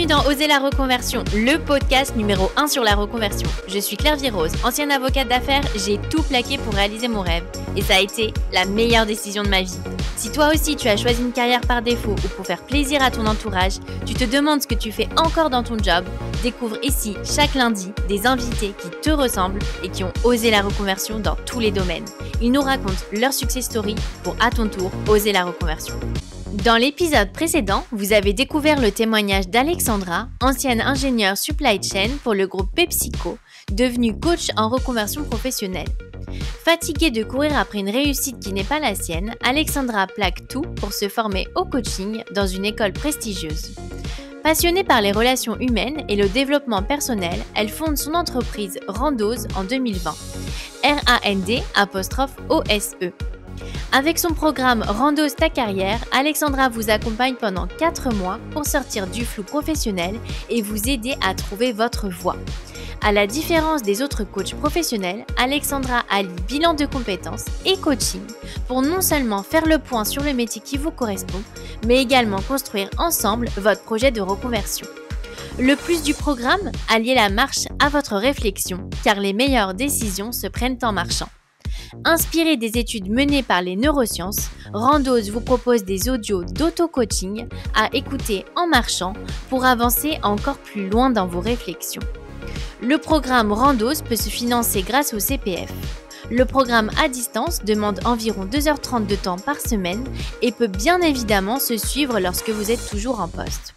Bienvenue dans Oser la reconversion, le podcast numéro 1 sur la reconversion. Je suis Claire Virose, ancienne avocate d'affaires, j'ai tout plaqué pour réaliser mon rêve. Et ça a été la meilleure décision de ma vie. Si toi aussi tu as choisi une carrière par défaut ou pour faire plaisir à ton entourage, tu te demandes ce que tu fais encore dans ton job, découvre ici chaque lundi des invités qui te ressemblent et qui ont osé la reconversion dans tous les domaines. Ils nous racontent leur success story pour à ton tour oser la reconversion. Dans l'épisode précédent, vous avez découvert le témoignage d'Alexandra, ancienne ingénieure supply chain pour le groupe PepsiCo, devenue coach en reconversion professionnelle. Fatiguée de courir après une réussite qui n'est pas la sienne, Alexandra plaque tout pour se former au coaching dans une école prestigieuse. Passionnée par les relations humaines et le développement personnel, elle fonde son entreprise Randose en 2020. RAND'_OSE. Avec son programme Randose ta carrière, Alexandra vous accompagne pendant 4 mois pour sortir du flou professionnel et vous aider à trouver votre voie. À la différence des autres coachs professionnels, Alexandra allie bilan de compétences et coaching pour non seulement faire le point sur le métier qui vous correspond, mais également construire ensemble votre projet de reconversion. Le plus du programme, allier la marche à votre réflexion, car les meilleures décisions se prennent en marchant. Inspiré des études menées par les neurosciences, Randose vous propose des audios d'auto-coaching à écouter en marchant pour avancer encore plus loin dans vos réflexions. Le programme Randose peut se financer grâce au CPF. Le programme à distance demande environ 2h30 de temps par semaine et peut bien évidemment se suivre lorsque vous êtes toujours en poste.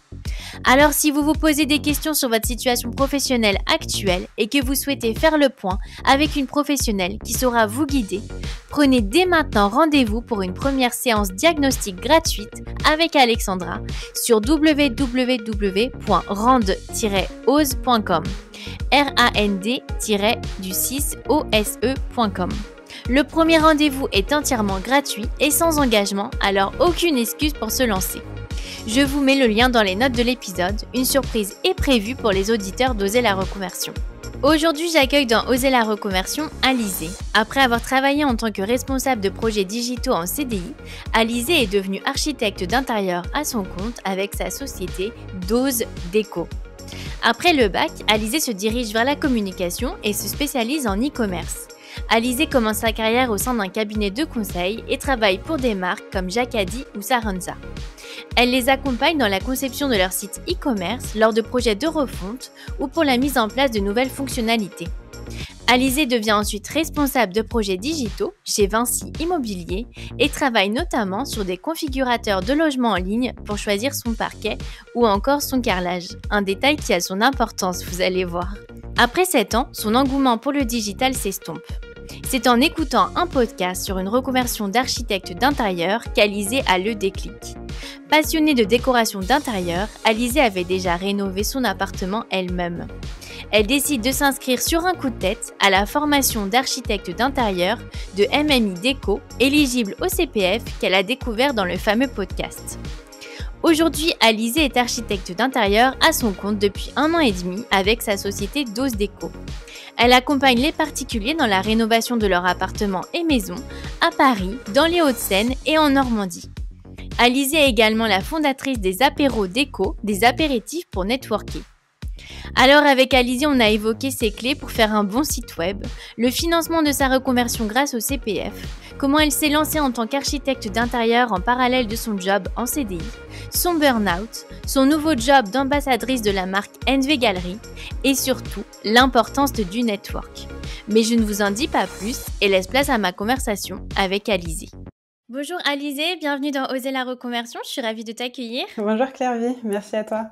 Alors si vous vous posez des questions sur votre situation professionnelle actuelle et que vous souhaitez faire le point avec une professionnelle qui saura vous guider, prenez dès maintenant rendez-vous pour une première séance diagnostique gratuite avec Alexandra sur www.rand-ose.com rand-ose.com. Le premier rendez-vous est entièrement gratuit et sans engagement, alors aucune excuse pour se lancer. Je vous mets le lien dans les notes de l'épisode, une surprise est prévue pour les auditeurs d'Oser la reconversion. Aujourd'hui, j'accueille dans Oser la reconversion Alizée. Après avoir travaillé en tant que responsable de projets digitaux en CDI, Alizée est devenue architecte d'intérieur à son compte avec sa société Dose Déco. Après le bac, Alizée se dirige vers la communication et se spécialise en e-commerce. Alizée commence sa carrière au sein d'un cabinet de conseil et travaille pour des marques comme Jacadi ou Saranza. Elle les accompagne dans la conception de leur site e-commerce lors de projets de refonte ou pour la mise en place de nouvelles fonctionnalités. Alizée devient ensuite responsable de projets digitaux chez Vinci Immobilier et travaille notamment sur des configurateurs de logements en ligne pour choisir son parquet ou encore son carrelage. Un détail qui a son importance, vous allez voir. Après 7 ans, son engouement pour le digital s'estompe. C'est en écoutant un podcast sur une reconversion d'architecte d'intérieur qu'Alizée a le déclic. Passionnée de décoration d'intérieur, Alizée avait déjà rénové son appartement elle-même. Elle décide de s'inscrire sur un coup de tête à la formation d'architecte d'intérieur de MMI Déco, éligible au CPF qu'elle a découvert dans le fameux podcast. Aujourd'hui, Alizée est architecte d'intérieur à son compte depuis 1 an et demi avec sa société Dose Déco. Elle accompagne les particuliers dans la rénovation de leurs appartements et maisons à Paris, dans les Hauts-de-Seine et en Normandie. Alizée est également la fondatrice des apéros déco, des apéritifs pour networker. Alors avec Alizée, on a évoqué ses clés pour faire un bon site web, le financement de sa reconversion grâce au CPF, comment elle s'est lancée en tant qu'architecte d'intérieur en parallèle de son job en CDI, son burn-out, son nouveau job d'ambassadrice de la marque NV Gallery et surtout l'importance du network. Mais je ne vous en dis pas plus et laisse place à ma conversation avec Alizée. Bonjour Alizée, bienvenue dans Oser la reconversion, je suis ravie de t'accueillir. Bonjour Claire-Vie, merci à toi.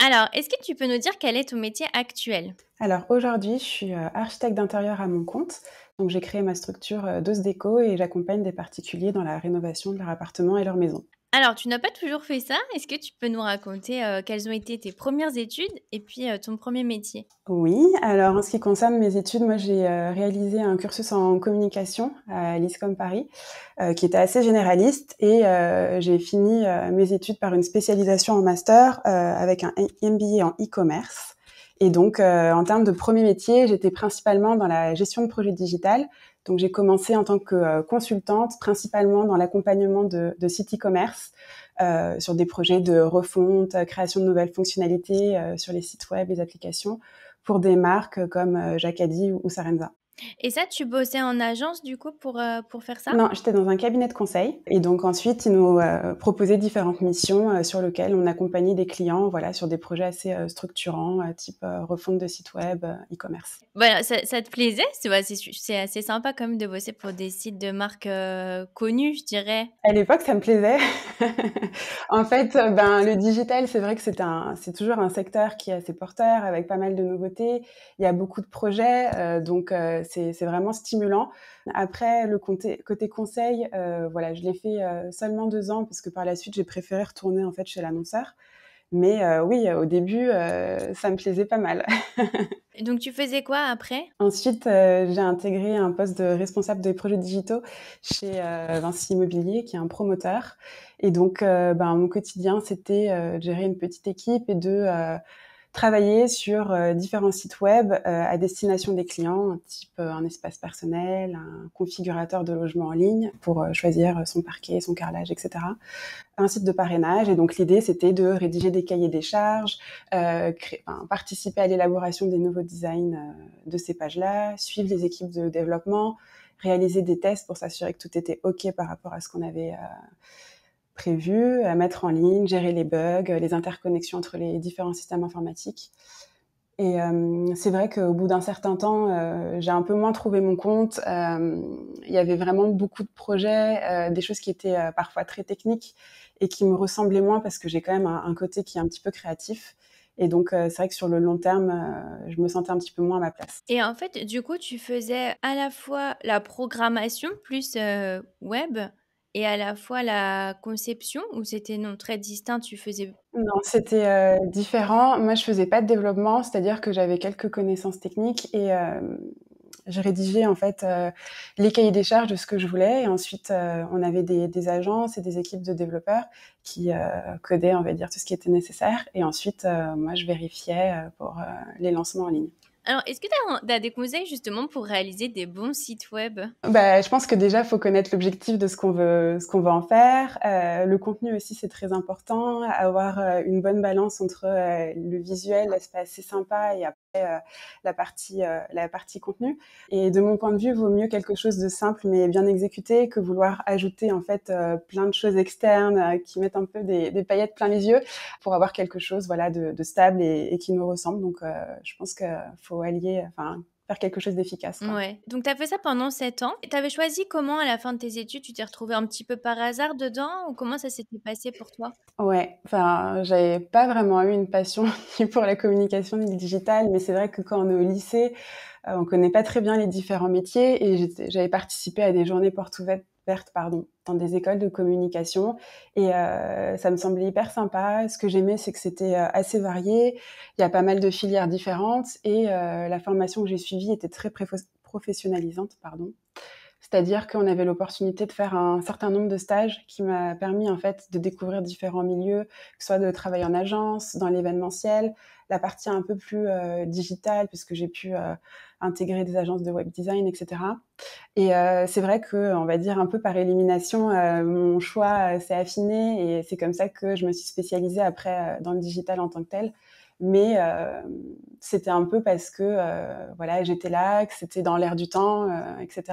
Alors, est-ce que tu peux nous dire quel est ton métier actuel ? Alors aujourd'hui, je suis architecte d'intérieur à mon compte. Donc j'ai créé ma structure Dose Déco et j'accompagne des particuliers dans la rénovation de leur appartement et leur maison. Alors, tu n'as pas toujours fait ça. Est-ce que tu peux nous raconter quelles ont été tes premières études et puis ton premier métier ? Oui, alors en ce qui concerne mes études, moi j'ai réalisé un cursus en communication à l'ISCOM Paris qui était assez généraliste et j'ai fini mes études par une spécialisation en master avec un MBA en e-commerce. Et donc, en termes de premier métier, j'étais principalement dans la gestion de projets digital. Donc, j'ai commencé en tant que consultante, principalement dans l'accompagnement de sites e-commerce, sur des projets de refonte, création de nouvelles fonctionnalités sur les sites web, les applications, pour des marques comme Jacadi ou Sarenza. Et ça, tu bossais en agence du coup pour faire ça? Non, j'étais dans un cabinet de conseil et donc ensuite ils nous proposaient différentes missions sur lesquelles on accompagnait des clients, voilà, sur des projets assez structurants, type refonte de site web, e-commerce. Bah, ça te plaisait? C'est assez sympa quand même de bosser pour des sites de marques connues, je dirais. À l'époque, ça me plaisait. En fait, ben, le digital, c'est vrai que c'est toujours un secteur qui est assez porteur, avec pas mal de nouveautés. Il y a beaucoup de projets, donc c'est vraiment stimulant. Après, le côté conseil, voilà, je l'ai fait seulement 2 ans parce que par la suite, j'ai préféré retourner en fait chez l'annonceur. Mais oui, au début, ça me plaisait pas mal. Et donc, tu faisais quoi après? Ensuite, j'ai intégré un poste de responsable des projets digitaux chez Vinci Immobilier, qui est un promoteur. Et donc, ben, mon quotidien, c'était de gérer une petite équipe et de travailler sur différents sites web à destination des clients, type un espace personnel, un configurateur de logement en ligne pour choisir son parquet, son carrelage, etc. Un site de parrainage. Et donc, l'idée, c'était de rédiger des cahiers des charges, participer à l'élaboration des nouveaux designs de ces pages-là, suivre les équipes de développement, réaliser des tests pour s'assurer que tout était OK par rapport à ce qu'on avait prévu, à mettre en ligne, gérer les bugs, les interconnexions entre les différents systèmes informatiques. Et c'est vrai qu'au bout d'un certain temps, j'ai un peu moins trouvé mon compte. Il y avait vraiment beaucoup de projets, des choses qui étaient parfois très techniques et qui me ressemblaient moins parce que j'ai quand même un côté qui est un petit peu créatif. Et donc, c'est vrai que sur le long terme, je me sentais un petit peu moins à ma place. Et en fait, du coup, tu faisais à la fois la programmation plus web et à la fois la conception, ou c'était non très distinct, tu faisais... Non, c'était différent. Moi, je faisais pas de développement, c'est-à-dire que j'avais quelques connaissances techniques et je rédigeais en fait les cahiers des charges de ce que je voulais. Et ensuite, on avait des agences et des équipes de développeurs qui codaient, on va dire, tout ce qui était nécessaire. Et ensuite, moi, je vérifiais pour les lancements en ligne. Alors, est-ce que tu as des conseils justement pour réaliser des bons sites web? Bah, je pense que déjà, faut connaître l'objectif de ce qu'on veut en faire. Le contenu aussi, c'est très important. Avoir une bonne balance entre le visuel, l'aspect assez sympa, et après la partie contenu. Et de mon point de vue, vaut mieux quelque chose de simple mais bien exécuté que vouloir ajouter en fait plein de choses externes qui mettent un peu des paillettes plein les yeux pour avoir quelque chose, voilà, de stable et qui nous ressemble. Donc, je pense qu'il faut allier, enfin, faire quelque chose d'efficace, quoi. Ouais. Donc, tu as fait ça pendant 7 ans. Tu avais choisi comment à la fin de tes études? Tu t'es retrouvée un petit peu par hasard dedans, ou comment ça s'était passé pour toi? Ouais, enfin, j'avais pas vraiment eu une passion ni pour la communication ni le digital, mais c'est vrai que quand on est au lycée, on connaît pas très bien les différents métiers et j'avais participé à des journées portes ouvertes, pardon, dans des écoles de communication et ça me semblait hyper sympa. Ce que j'aimais, c'est que c'était assez varié. Il y a pas mal de filières différentes et la formation que j'ai suivie était très professionnalisante, pardon. C'est-à-dire qu'on avait l'opportunité de faire un certain nombre de stages qui m'a permis en fait de découvrir différents milieux, que ce soit de travailler en agence, dans l'événementiel, la partie un peu plus digitale, puisque j'ai pu intégrer des agences de web design, etc. Et c'est vrai que, on va dire un peu par élimination, mon choix s'est affiné et c'est comme ça que je me suis spécialisée après dans le digital en tant que tel. Mais c'était un peu parce que voilà, j'étais là, que c'était dans l'air du temps, etc.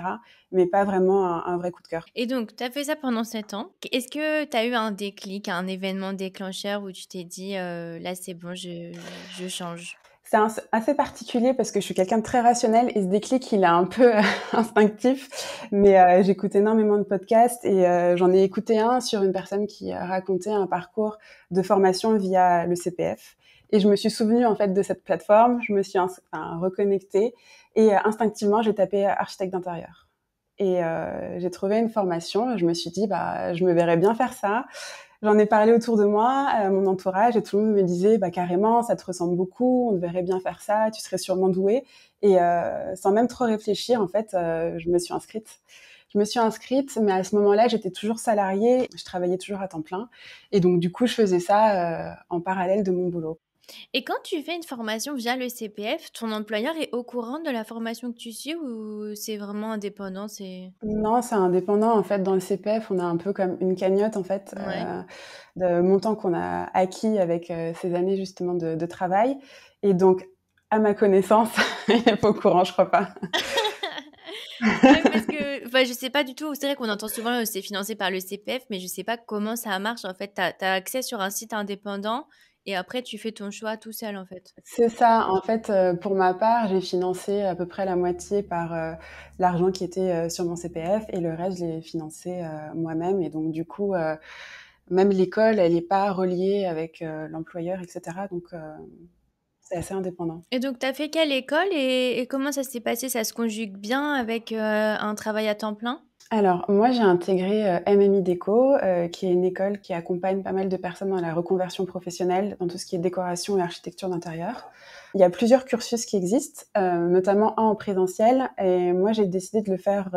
Mais pas vraiment un vrai coup de cœur. Et donc, tu as fait ça pendant 7 ans. Est-ce que tu as eu un déclic, un événement déclencheur où tu t'es dit, là, c'est bon, je change? C'est assez particulier parce que je suis quelqu'un de très rationnel et ce déclic, il est un peu instinctif. Mais j'écoute énormément de podcasts et j'en ai écouté un sur une personne qui racontait un parcours de formation via le CPF. Et je me suis souvenue en fait de cette plateforme, je me suis reconnectée et instinctivement, j'ai tapé architecte d'intérieur. Et j'ai trouvé une formation, je me suis dit, bah, je me verrais bien faire ça. J'en ai parlé autour de moi, mon entourage, et tout le monde me disait, bah carrément, ça te ressemble beaucoup, on te verrait bien faire ça, tu serais sûrement douée. Et sans même trop réfléchir, en fait, je me suis inscrite. Je me suis inscrite, mais à ce moment-là, j'étais toujours salariée, je travaillais toujours à temps plein. Et donc, du coup, je faisais ça en parallèle de mon boulot. Et quand tu fais une formation via le CPF, ton employeur est au courant de la formation que tu suis ou c'est vraiment indépendant, c'est... Non, c'est indépendant. En fait, dans le CPF, on a un peu comme une cagnotte, en fait, Ouais. de montants qu'on a acquis avec ces années justement de travail. Et donc, à ma connaissance, il n'est pas au courant, je crois pas. Ouais, parce que, enfin, je sais pas du tout. C'est vrai qu'on entend souvent c'est financé par le CPF, mais je sais pas comment ça marche. En fait, t'as accès sur un site indépendant et après tu fais ton choix tout seul, en fait. C'est ça. En fait, pour ma part, j'ai financé à peu près la moitié par l'argent qui était sur mon CPF et le reste, je l'ai financé moi-même. Et donc, du coup, même l'école, elle n'est pas reliée avec l'employeur, etc. Donc, c'est assez indépendant. Et donc, t'as fait quelle école et comment ça s'est passé? Ça se conjugue bien avec un travail à temps plein? Alors, moi, j'ai intégré MMI Déco, qui est une école qui accompagne pas mal de personnes dans la reconversion professionnelle, dans tout ce qui est décoration et architecture d'intérieur. Il y a plusieurs cursus qui existent, notamment un en présentiel. Et moi, j'ai décidé de le faire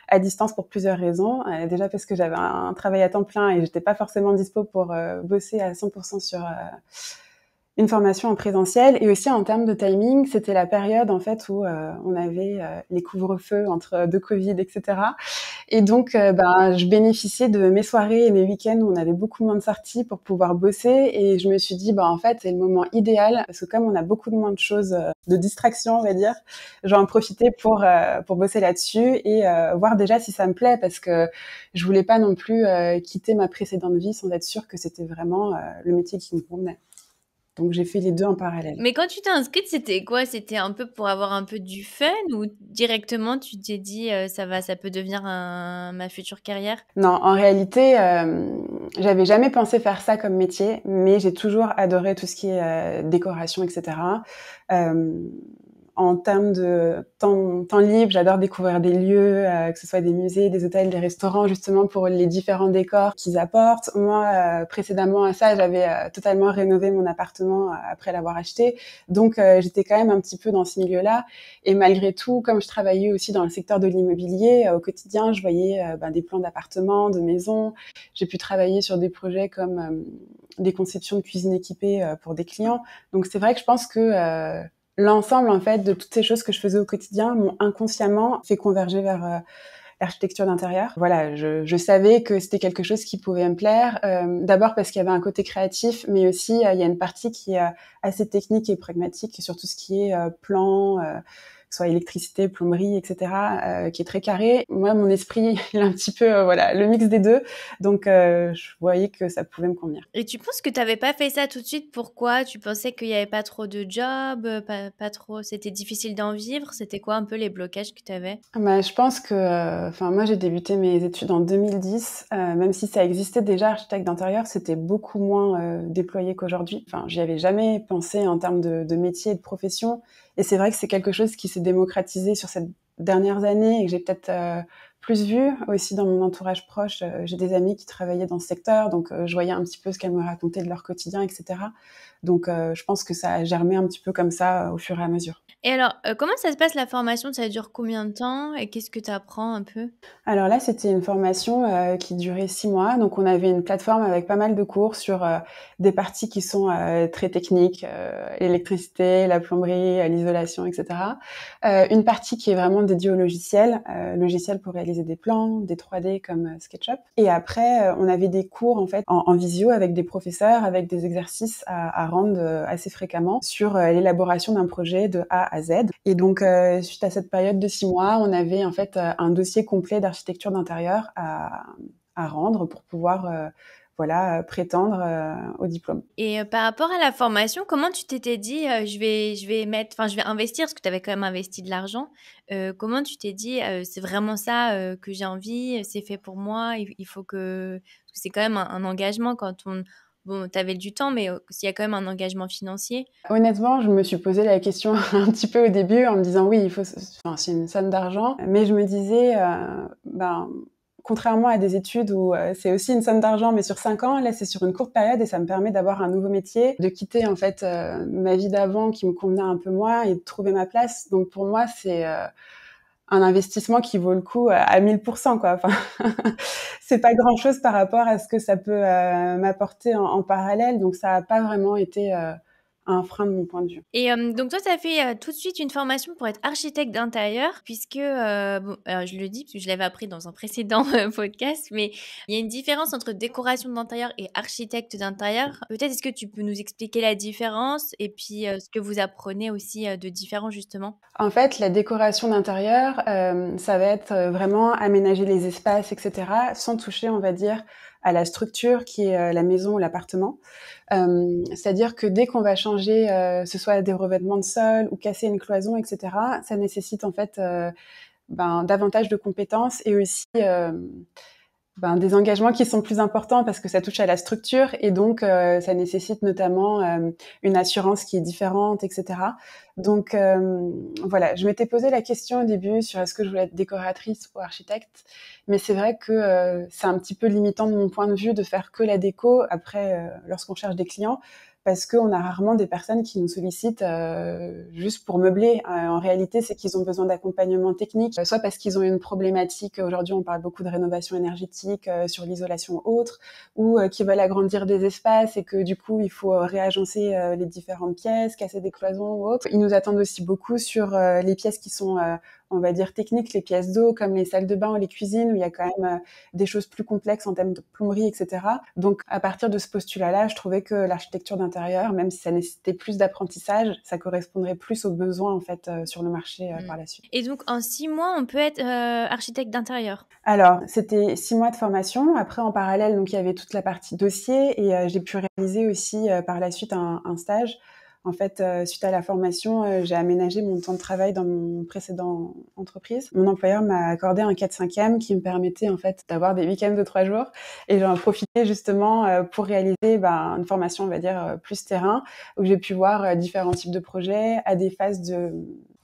à distance pour plusieurs raisons. Déjà parce que j'avais un travail à temps plein et j'étais pas forcément dispo pour bosser à 100% sur une formation en présentiel. Et aussi en termes de timing, c'était la période en fait où on avait les couvre-feux entre deux Covid, etc. Et donc, je bénéficiais de mes soirées et mes week-ends où on avait beaucoup moins de sorties pour pouvoir bosser. Et je me suis dit, en fait, c'est le moment idéal parce que comme on a beaucoup de moins de choses, de distractions, on va dire, je vais en profiter pour bosser là-dessus et voir déjà si ça me plaît parce que je voulais pas non plus quitter ma précédente vie sans être sûre que c'était vraiment le métier qui me convenait. Donc, j'ai fait les deux en parallèle. Mais quand tu t'es inscrite, c'était quoi? C'était un peu pour avoir un peu du fun ou directement tu t'es dit ça va, ça peut devenir ma future carrière? Non, en réalité, j'avais jamais pensé faire ça comme métier, mais j'ai toujours adoré tout ce qui est décoration, etc. Euh, En termes de temps libre, j'adore découvrir des lieux, que ce soit des musées, des hôtels, des restaurants, justement pour les différents décors qu'ils apportent. Moi, précédemment à ça, j'avais totalement rénové mon appartement après l'avoir acheté. Donc, j'étais quand même un petit peu dans ce milieu-là. Et malgré tout, comme je travaillais aussi dans le secteur de l'immobilier, au quotidien, je voyais des plans d'appartements, de maisons. J'ai pu travailler sur des projets comme des conceptions de cuisine équipée pour des clients. Donc, c'est vrai que je pense que l'ensemble, en fait, de toutes ces choses que je faisais au quotidien m'ont inconsciemment fait converger vers l'architecture d'intérieur. Voilà, je savais que c'était quelque chose qui pouvait me plaire. D'abord parce qu'il y avait un côté créatif, mais aussi il y a une partie qui est assez technique et pragmatique sur tout ce qui est plan, que ce soit électricité, plomberie, etc., qui est très carré. Moi, mon esprit, il est un petit peu, voilà, le mix des deux. Donc, je voyais que ça pouvait me convenir. Et tu penses que tu n'avais pas fait ça tout de suite? Pourquoi? Tu pensais qu'il n'y avait pas trop de job, pas trop, c'était difficile d'en vivre? C'était quoi un peu les blocages que tu avais? Je pense que, moi, j'ai débuté mes études en 2010. Même si ça existait déjà, architecte d'intérieur, c'était beaucoup moins déployé qu'aujourd'hui. Enfin, j'y avais jamais pensé en termes de métier et de profession. Et c'est vrai que c'est quelque chose qui s'est démocratisé sur ces dernières années et que j'ai peut-être plus vu aussi dans mon entourage proche. J'ai des amis qui travaillaient dans ce secteur, donc je voyais un petit peu ce qu'elles me racontaient de leur quotidien, etc. Donc, je pense que ça a germé un petit peu comme ça au fur et à mesure. Et alors, comment ça se passe la formation? Ça dure combien de temps et qu'est-ce que tu apprends un peu? Alors là, c'était une formation qui durait 6 mois. Donc, on avait une plateforme avec pas mal de cours sur des parties qui sont très techniques, l'électricité, la plomberie, l'isolation, etc. Une partie qui est vraiment dédiée au logiciel pour réaliser des plans, des 3D comme SketchUp. Et après, on avait des cours en fait en visio avec des professeurs, avec des exercices à rendre assez fréquemment sur l'élaboration d'un projet de A à Z. Et donc, suite à cette période de 6 mois, on avait en fait un dossier complet d'architecture d'intérieur à rendre pour pouvoir prétendre au diplôme. Et par rapport à la formation, comment tu t'étais dit, je vais investir, parce que tu avais quand même investi de l'argent. Comment tu t'es dit, c'est vraiment ça que j'ai envie, c'est fait pour moi, il faut que... Parce que c'est quand même un engagement quand on... Bon, tu avais du temps, mais s'il y a quand même un engagement financier. Honnêtement, je me suis posé la question un petit peu au début en me disant oui, c'est une somme d'argent, mais je me disais, contrairement à des études où c'est aussi une somme d'argent, mais sur 5 ans, là c'est sur une courte période et ça me permet d'avoir un nouveau métier, de quitter en fait ma vie d'avant qui me convenait un peu moins et de trouver ma place. Donc pour moi, c'est un investissement qui vaut le coup à 1000%, quoi. Enfin, c'est pas grand chose par rapport à ce que ça peut m'apporter en parallèle. Donc ça a pas vraiment été un frein de mon point de vue. Et donc toi, tu as fait tout de suite une formation pour être architecte d'intérieur, puisque, bon, alors je le dis parce que je l'avais appris dans un précédent podcast, mais il y a une différence entre décoration d'intérieur et architecte d'intérieur. Peut-être est-ce que tu peux nous expliquer la différence et puis ce que vous apprenez aussi de différent justement? En fait, la décoration d'intérieur, ça va être vraiment aménager les espaces, etc., sans toucher, on va dire, à la structure qui est la maison ou l'appartement. C'est-à-dire que dès qu'on va changer, ce soit des revêtements de sol ou casser une cloison, etc., ça nécessite en fait davantage de compétences et aussi des engagements qui sont plus importants parce que ça touche à la structure et donc ça nécessite notamment une assurance qui est différente, etc. Donc voilà, je m'étais posé la question au début sur est-ce que je voulais être décoratrice ou architecte, mais c'est vrai que c'est un petit peu limitant de mon point de vue de faire que la déco après lorsqu'on cherche des clients. Parce qu'on a rarement des personnes qui nous sollicitent juste pour meubler. En réalité, c'est qu'ils ont besoin d'accompagnement technique, soit parce qu'ils ont une problématique. Aujourd'hui, on parle beaucoup de rénovation énergétique sur l'isolation autre, ou qu'ils veulent agrandir des espaces et que du coup, il faut réagencer les différentes pièces, casser des cloisons ou autres. Ils nous attendent aussi beaucoup sur les pièces qui sont on va dire techniques, les pièces d'eau comme les salles de bain ou les cuisines où il y a quand même des choses plus complexes en termes de plomberie, etc. Donc à partir de ce postulat-là, je trouvais que l'architecture d'intérieur, même si ça nécessitait plus d'apprentissage, ça correspondrait plus aux besoins en fait sur le marché par la suite. Et donc en 6 mois, on peut être architecte d'intérieur? Alors, c'était 6 mois de formation. Après, en parallèle, donc il y avait toute la partie dossier et j'ai pu réaliser aussi par la suite un stage. En fait, suite à la formation, j'ai aménagé mon temps de travail dans mon précédent entreprise. Mon employeur m'a accordé un 4/5e qui me permettait en fait d'avoir des week-ends de 3 jours et j'en ai profité justement pour réaliser une formation, on va dire, plus terrain où j'ai pu voir différents types de projets à des phases de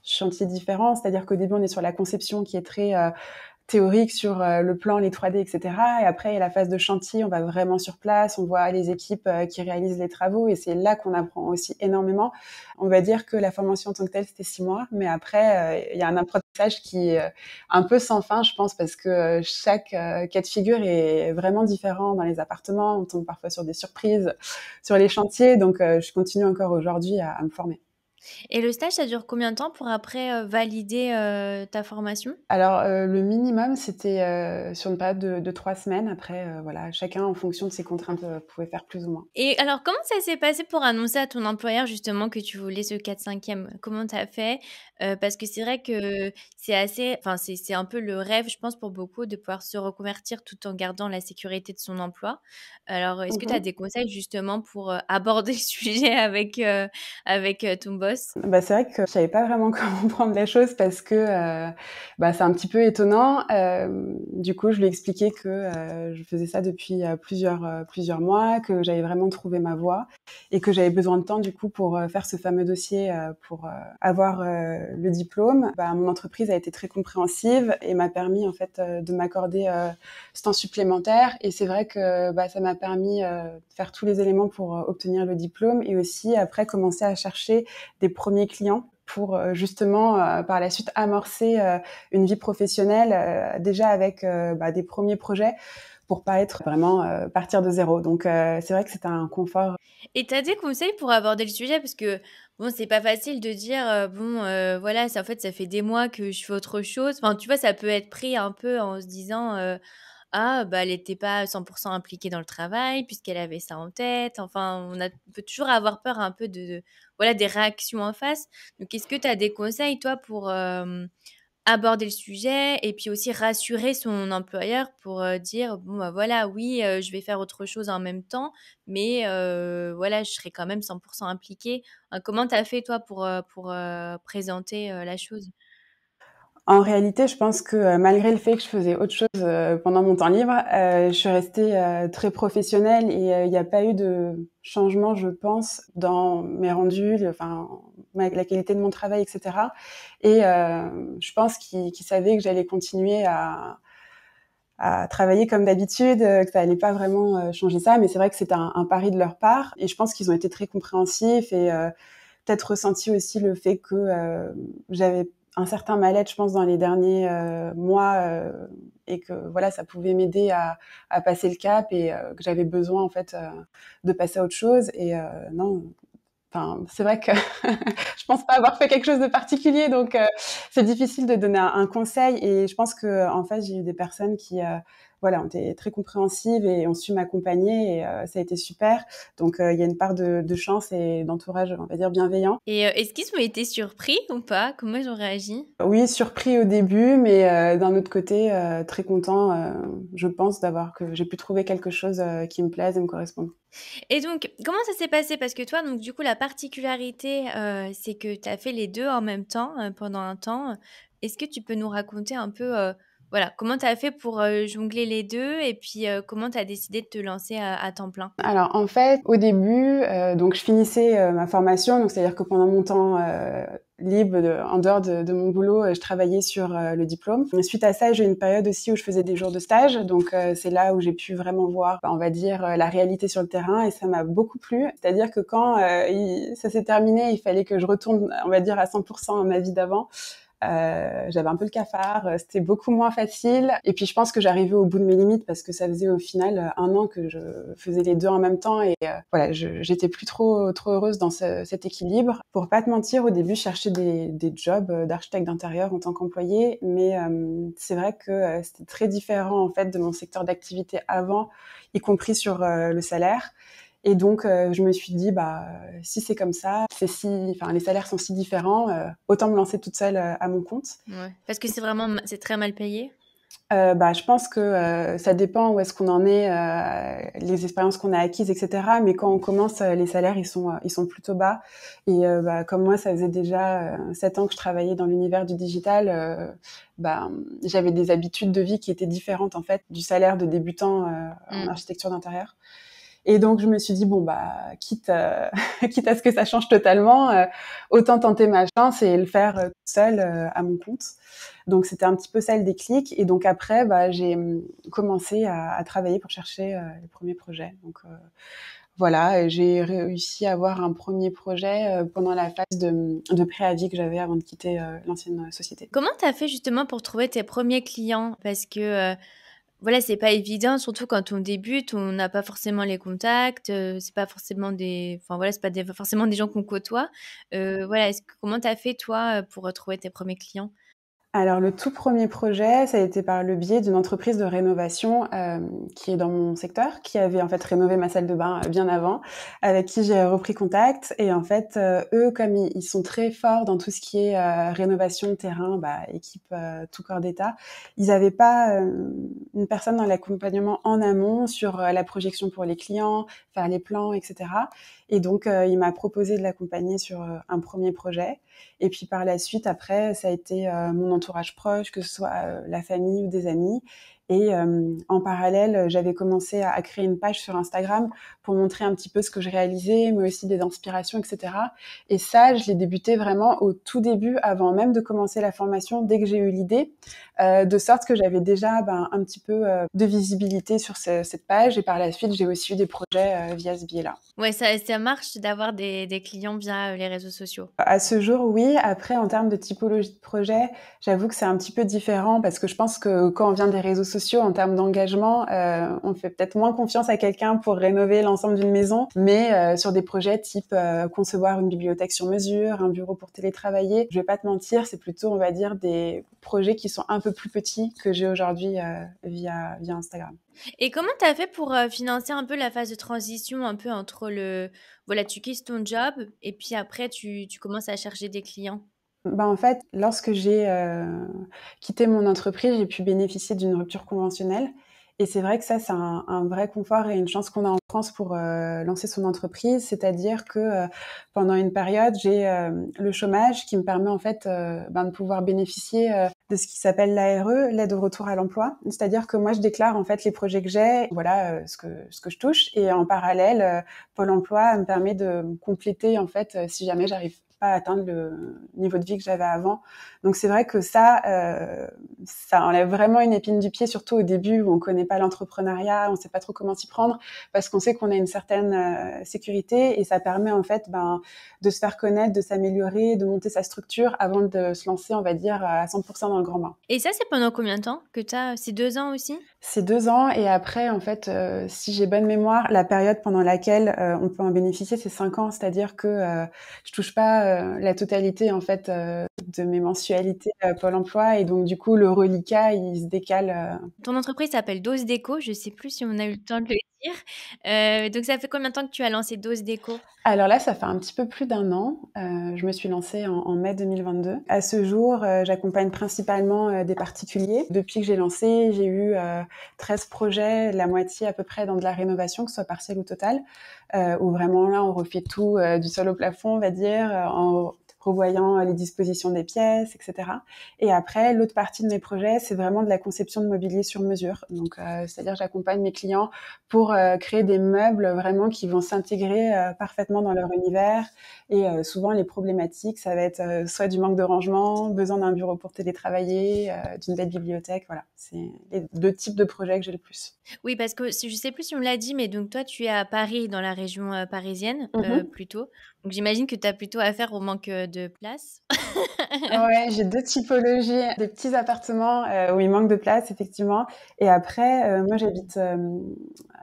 chantier différents. C'est-à-dire qu'au début, on est sur la conception qui est très théorique sur le plan, les 3D, etc. Et après, il y a la phase de chantier, on va vraiment sur place, on voit les équipes qui réalisent les travaux et c'est là qu'on apprend aussi énormément. On va dire que la formation en tant que telle, c'était 6 mois, mais après, il y a un apprentissage qui est un peu sans fin, je pense, parce que chaque cas de figure est vraiment différent dans les appartements. On tombe parfois sur des surprises sur les chantiers, donc je continue encore aujourd'hui à me former. Et le stage, ça dure combien de temps pour après valider ta formation? Alors, le minimum, c'était sur une période de 3 semaines. Après, voilà, chacun, en fonction de ses contraintes, pouvait faire plus ou moins. Et alors, comment ça s'est passé pour annoncer à ton employeur justement que tu voulais ce 4/5e? Comment tu as fait? Parce que c'est vrai que c'est assez enfin, c'est un peu le rêve, je pense, pour beaucoup de pouvoir se reconvertir tout en gardant la sécurité de son emploi. Alors, est-ce que tu as Mmh. des conseils justement pour aborder le sujet avec ton boss? C'est vrai que je savais pas vraiment comment prendre la chose parce que, c'est un petit peu étonnant. Du coup, je lui ai expliqué que, je faisais ça depuis, plusieurs mois, que j'avais vraiment trouvé ma voie et que j'avais besoin de temps, du coup, pour, faire ce fameux dossier, pour, avoir, le diplôme. Mon entreprise a été très compréhensive et m'a permis, en fait, de m'accorder, ce temps supplémentaire et c'est vrai que, ça m'a permis, de faire tous les éléments pour, obtenir le diplôme et aussi après commencer à chercher des premiers clients pour justement par la suite amorcer une vie professionnelle déjà avec des premiers projets pour pas être vraiment partir de zéro. Donc c'est vrai que c'est un confort. Et tu as des conseils pour aborder le sujet? Parce que, bon, c'est pas facile de dire, bon, voilà, ça en fait, ça fait des mois que je fais autre chose. Enfin, tu vois, ça peut être pris un peu en se disant, «Ah, bah, elle était pas à 100 impliquée dans le travail puisqu'elle avait ça en tête». Enfin, on peut toujours avoir peur un peu de voilà, des réactions en face. Donc est-ce que tu as des conseils, toi, pour, aborder le sujet et puis aussi rassurer son employeur pour, dire: «Bon, bah, voilà, oui, je vais faire autre chose en même temps, mais voilà, je serai quand même 100 impliquée». Comment tu as fait toi pour, présenter, la chose? En réalité, je pense que, malgré le fait que je faisais autre chose, pendant mon temps libre, je suis restée, très professionnelle et il y a pas eu de changement, je pense, dans mes rendus, la qualité de mon travail et cetera et je pense qu'ils savaient que j'allais continuer à travailler comme d'habitude, que ça allait pas vraiment, changer ça. Mais c'est vrai que c'était un pari de leur part et je pense qu'ils ont été très compréhensifs et peut-être ressenti aussi le fait que j'avais un certain mal-être, je pense, dans les derniers mois et que voilà, ça pouvait m'aider à passer le cap et que j'avais besoin en fait de passer à autre chose. Et non, Enfin, c'est vrai que je pense pas avoir fait quelque chose de particulier, donc c'est difficile de donner un conseil. Et je pense que en fait, j'ai eu des personnes qui, voilà, ont été très compréhensives et ont su m'accompagner, et ça a été super. Donc, il y a une part de chance et d'entourage, on va dire, bienveillant. Et est-ce qu'ils ont été surpris ou pas? Comment ils ont réagi? Oui, surpris au début, mais d'un autre côté, très content, je pense, d'avoir que j'ai pu trouver quelque chose qui me plaise et me corresponde. Et donc, comment ça s'est passé? Parce que toi, donc du coup, la particularité, c'est que tu as fait les 2 en même temps, pendant un temps. Est-ce que tu peux nous raconter un peu, voilà, comment tu as fait pour, jongler les 2 et puis, comment tu as décidé de te lancer à temps plein? Alors en fait, au début, donc je finissais, ma formation, donc c'est-à-dire que pendant mon temps, libre en dehors de mon boulot, je travaillais sur, le diplôme. Suite à ça, j'ai eu une période aussi où je faisais des jours de stage, donc c'est là où j'ai pu vraiment voir, on va dire, la réalité sur le terrain, et ça m'a beaucoup plu. C'est-à-dire que quand, ça s'est terminé, il fallait que je retourne, on va dire, à 100% à ma vie d'avant. J'avais un peu le cafard, c'était beaucoup moins facile. Et puis je pense que j'arrivais au bout de mes limites parce que ça faisait au final 1 an que je faisais les 2 en même temps, et voilà, j'étais plus trop heureuse dans cet équilibre. Pour pas te mentir, au début, je cherchais des jobs d'architecte d'intérieur en tant qu'employée, mais c'est vrai que c'était très différent en fait de mon secteur d'activité avant, y compris sur le salaire. Et donc, je me suis dit, si c'est comme ça, les salaires sont si différents, autant me lancer toute seule à mon compte. Ouais, parce que c'est très mal payé? Je pense que ça dépend où est-ce qu'on en est, les expériences qu'on a acquises, etc. Mais quand on commence, les salaires, ils sont plutôt bas. Et comme moi, ça faisait déjà 7 ans que je travaillais dans l'univers du digital, j'avais des habitudes de vie qui étaient différentes, en fait, du salaire de débutant en architecture d'intérieur. Et donc je me suis dit quitte quitte à ce que ça change totalement, autant tenter ma chance et le faire toute seule à mon compte. Donc c'était un petit peu ça le déclic. Et donc après, j'ai commencé à travailler pour chercher les premiers projets. Donc voilà, et j'ai réussi à avoir un premier projet pendant la phase de préavis que j'avais avant de quitter l'ancienne société. Comment tu as fait justement pour trouver tes premiers clients? Parce que, voilà, c'est pas évident, surtout quand on débute, on n'a pas forcément les contacts, c'est pas forcément enfin voilà, c'est pas forcément des gens qu'on côtoie. Voilà, comment tu as fait toi, pour trouver tes premiers clients? Alors le tout premier projet, ça a été par le biais d'une entreprise de rénovation qui est dans mon secteur, qui avait en fait rénové ma salle de bain bien avant, avec qui j'ai repris contact. Et en fait, eux, comme ils sont très forts dans tout ce qui est rénovation de terrain, équipe tout corps d'État, ils n'avaient pas une personne dans l'accompagnement en amont sur la projection pour les clients, faire les plans, etc. Et donc, il m'a proposé de l'accompagner sur un premier projet. Et puis par la suite, après, ça a été mon entourage proche, que ce soit la famille ou des amis. Et en parallèle, j'avais commencé à créer une page sur Instagram pour montrer un petit peu ce que je réalisais, mais aussi des inspirations, etc. Et ça, je l'ai débuté vraiment au tout début, avant même de commencer la formation, dès que j'ai eu l'idée, de sorte que j'avais déjà un petit peu de visibilité sur cette page. Et par la suite, j'ai aussi eu des projets via ce biais-là. Ouais, ça marche d'avoir des clients via, les réseaux sociaux? À ce jour, oui. Après, en termes de typologie de projet, j'avoue que c'est un petit peu différent parce que je pense que quand on vient des réseaux sociaux, en termes d'engagement, on fait peut-être moins confiance à quelqu'un pour rénover l'ensemble d'une maison. Mais sur des projets type concevoir une bibliothèque sur mesure, un bureau pour télétravailler, je vais pas te mentir, c'est plutôt, on va dire, des projets qui sont un peu plus petits que j'ai aujourd'hui via Instagram. Et comment tu as fait pour, financer un peu la phase de transition un peu entre voilà, tu quittes ton job et puis après tu commences à chercher des clients? En fait, lorsque j'ai quitté mon entreprise, j'ai pu bénéficier d'une rupture conventionnelle. Et c'est vrai que ça, c'est un vrai confort et une chance qu'on a en France pour lancer son entreprise. C'est-à-dire que pendant une période, j'ai le chômage qui me permet en fait de pouvoir bénéficier de ce qui s'appelle l'ARE, l'aide au retour à l'emploi. C'est-à-dire que moi, je déclare en fait les projets que j'ai, voilà ce que je touche. Et en parallèle, Pôle emploi me permet de compléter en fait si jamais j'arrive pas atteindre le niveau de vie que j'avais avant. Donc c'est vrai que ça enlève vraiment une épine du pied, surtout au début où on connaît pas l'entrepreneuriat, on sait pas trop comment s'y prendre, parce qu'on sait qu'on a une certaine sécurité et ça permet en fait de se faire connaître, de s'améliorer, de monter sa structure avant de se lancer, on va dire, à 100% dans le grand bain. Et ça, c'est pendant combien de temps que tu as? C'est 2 ans aussi? C'est 2 ans et après, en fait, si j'ai bonne mémoire, la période pendant laquelle on peut en bénéficier, c'est 5 ans, c'est-à-dire que je touche pas la totalité en fait de mes mensualités Pôle Emploi et donc du coup le reliquat il se décale. Ton entreprise s'appelle Dose Déco, je sais plus si on a eu le temps de le dire. Donc ça fait combien de temps que tu as lancé Dose Déco? Alors là, ça fait un petit peu plus d'1 an. Je me suis lancée en mai 2022. À ce jour, j'accompagne principalement des particuliers. Depuis que j'ai lancé, j'ai eu 13 projets, la moitié à peu près dans de la rénovation, que ce soit partielle ou totale, où vraiment là, on refait tout du sol au plafond, on va dire, en revoyant les dispositions des pièces, etc. Et après, l'autre partie de mes projets, c'est vraiment de la conception de mobilier sur mesure. Donc, c'est-à-dire j'accompagne mes clients pour créer des meubles vraiment qui vont s'intégrer parfaitement dans leur univers. Et souvent, les problématiques, ça va être soit du manque de rangement, besoin d'un bureau pour télétravailler, d'une belle bibliothèque. Voilà, c'est les 2 types de projets que j'ai le plus. Oui, parce que je sais plus si on me l'a dit, mais donc toi, tu es à Paris, dans la région parisienne, Mmh. plutôt. Donc j'imagine que tu as plutôt affaire au manque de place. Ouais, j'ai 2 typologies, des petits appartements où il manque de place effectivement et après moi j'habite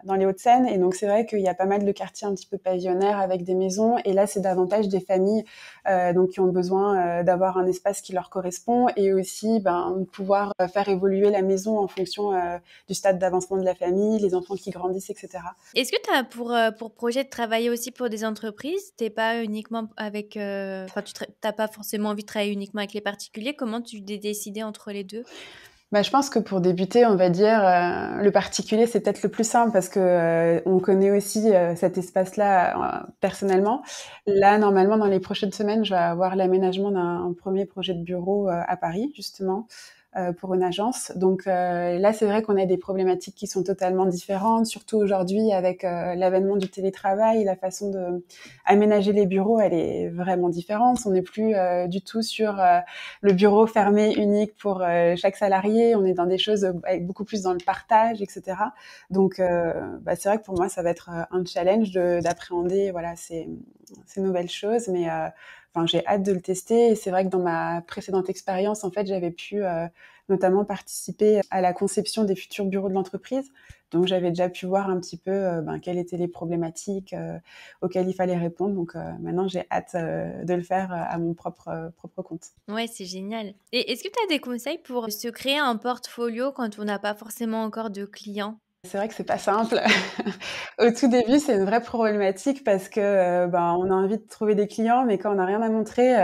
dans les Hauts-de-Seine et donc c'est vrai qu'il y a pas mal de quartiers un petit peu pavillonnaires avec des maisons et là c'est davantage des familles donc qui ont besoin d'avoir un espace qui leur correspond et aussi de pouvoir faire évoluer la maison en fonction du stade d'avancement de la famille, les enfants qui grandissent, etc. Est-ce que tu as pour projet de travailler aussi pour des entreprises? T'es pas uniquement avec... Enfin, t'as pas forcément envie de travailler uniquement avec les particuliers. Comment tu t'es décidé entre les deux? Je pense que pour débuter, on va dire, le particulier, c'est peut-être le plus simple parce que on connaît aussi cet espace-là personnellement. Là, normalement, dans les prochaines semaines, je vais avoir l'aménagement d'un premier projet de bureau à Paris, justement, pour une agence. Donc là, c'est vrai qu'on a des problématiques qui sont totalement différentes, surtout aujourd'hui avec l'avènement du télétravail, la façon de aménager les bureaux, elle est vraiment différente. On n'est plus du tout sur le bureau fermé unique pour chaque salarié. On est dans des choses avec beaucoup plus dans le partage, etc. Donc, c'est vrai que pour moi, ça va être un challenge d'appréhender voilà ces nouvelles choses, mais j'ai hâte de le tester. Et c'est vrai que dans ma précédente expérience, en fait, j'avais pu notamment participer à la conception des futurs bureaux de l'entreprise. Donc, j'avais déjà pu voir un petit peu quelles étaient les problématiques auxquelles il fallait répondre. Donc, maintenant, j'ai hâte de le faire à mon propre compte. Ouais, c'est génial. Et est-ce que tu as des conseils pour se créer un portfolio quand on n'a pas forcément encore de clients? C'est vrai que c'est pas simple. Au tout début, c'est une vraie problématique parce que, on a envie de trouver des clients, mais quand on n'a rien à montrer,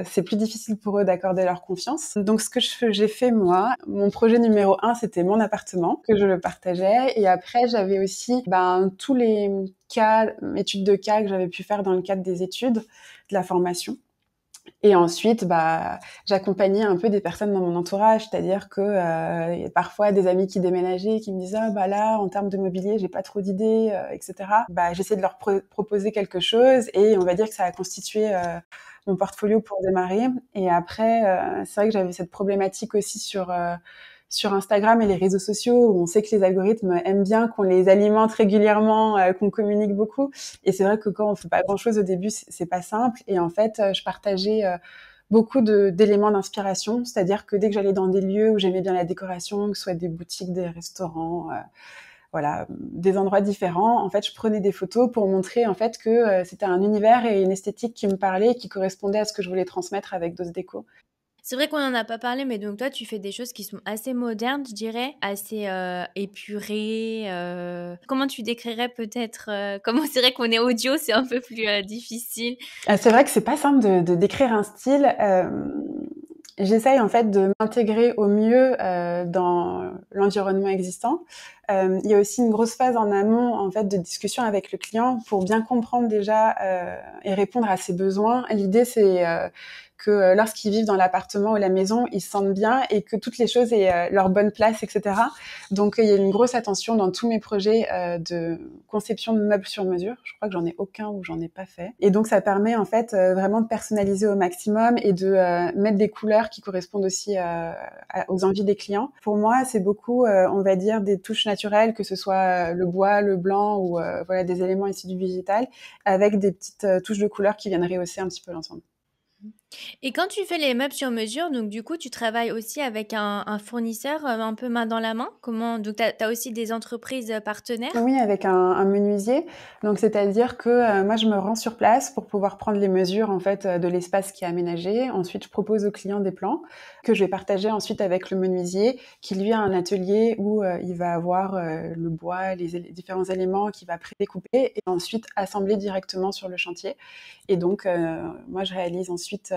c'est plus difficile pour eux d'accorder leur confiance. Donc ce que j'ai fait moi, mon projet numéro 1, c'était mon appartement, que je le partageais et après j'avais aussi, tous les cas, études de cas que j'avais pu faire dans le cadre des études, de la formation. Et ensuite, j'accompagnais un peu des personnes dans mon entourage, c'est-à-dire que y a parfois des amis qui déménageaient, qui me disaient là, en termes de mobilier, j'ai pas trop d'idées, etc. J'essaie de leur proposer quelque chose, et on va dire que ça a constitué mon portfolio pour démarrer. Et après, c'est vrai que j'avais cette problématique aussi sur Instagram et les réseaux sociaux, où on sait que les algorithmes aiment bien qu'on les alimente régulièrement, qu'on communique beaucoup. Et c'est vrai que quand on fait pas grand-chose au début, c'est pas simple. Et en fait, je partageais beaucoup d'éléments d'inspiration, c'est-à-dire que dès que j'allais dans des lieux où j'aimais bien la décoration, que ce soit des boutiques, des restaurants, voilà, des endroits différents, en fait, je prenais des photos pour montrer en fait que c'était un univers et une esthétique qui me parlait, qui correspondait à ce que je voulais transmettre avec Dose Déco. C'est vrai qu'on en a pas parlé, mais donc toi, tu fais des choses qui sont assez modernes, je dirais, assez épurées. Comment tu décrirais peut-être comment c'est vrai qu'on est audio, c'est un peu plus difficile. C'est vrai que c'est pas simple de décrire un style. J'essaye en fait de m'intégrer au mieux dans l'environnement existant. Il y a aussi une grosse phase en amont en fait de discussion avec le client pour bien comprendre déjà et répondre à ses besoins. L'idée que lorsqu'ils vivent dans l'appartement ou la maison, ils se sentent bien et que toutes les choses aient leur bonne place, etc. Donc, il y a une grosse attention dans tous mes projets de conception de meubles sur mesure. Je crois que j'en ai aucun où j'en ai pas fait. Et donc, ça permet en fait vraiment de personnaliser au maximum et de mettre des couleurs qui correspondent aussi aux envies des clients. Pour moi, c'est beaucoup, on va dire, des touches naturelles, que ce soit le bois, le blanc ou voilà des éléments issus du végétal, avec des petites touches de couleurs qui viennent rehausser un petit peu l'ensemble. Et quand tu fais les meubles sur mesure, donc du coup, tu travailles aussi avec un fournisseur un peu main dans la main. Comment? Donc, tu as aussi des entreprises partenaires? Oui, avec un menuisier. Donc, c'est-à-dire que moi, je me rends sur place pour pouvoir prendre les mesures en fait de l'espace qui est aménagé. Ensuite, je propose au client des plans que je vais partager ensuite avec le menuisier, qui lui a un atelier où il va avoir le bois, les différents éléments qu'il va prédécouper et ensuite assembler directement sur le chantier. Et donc, moi, je réalise ensuite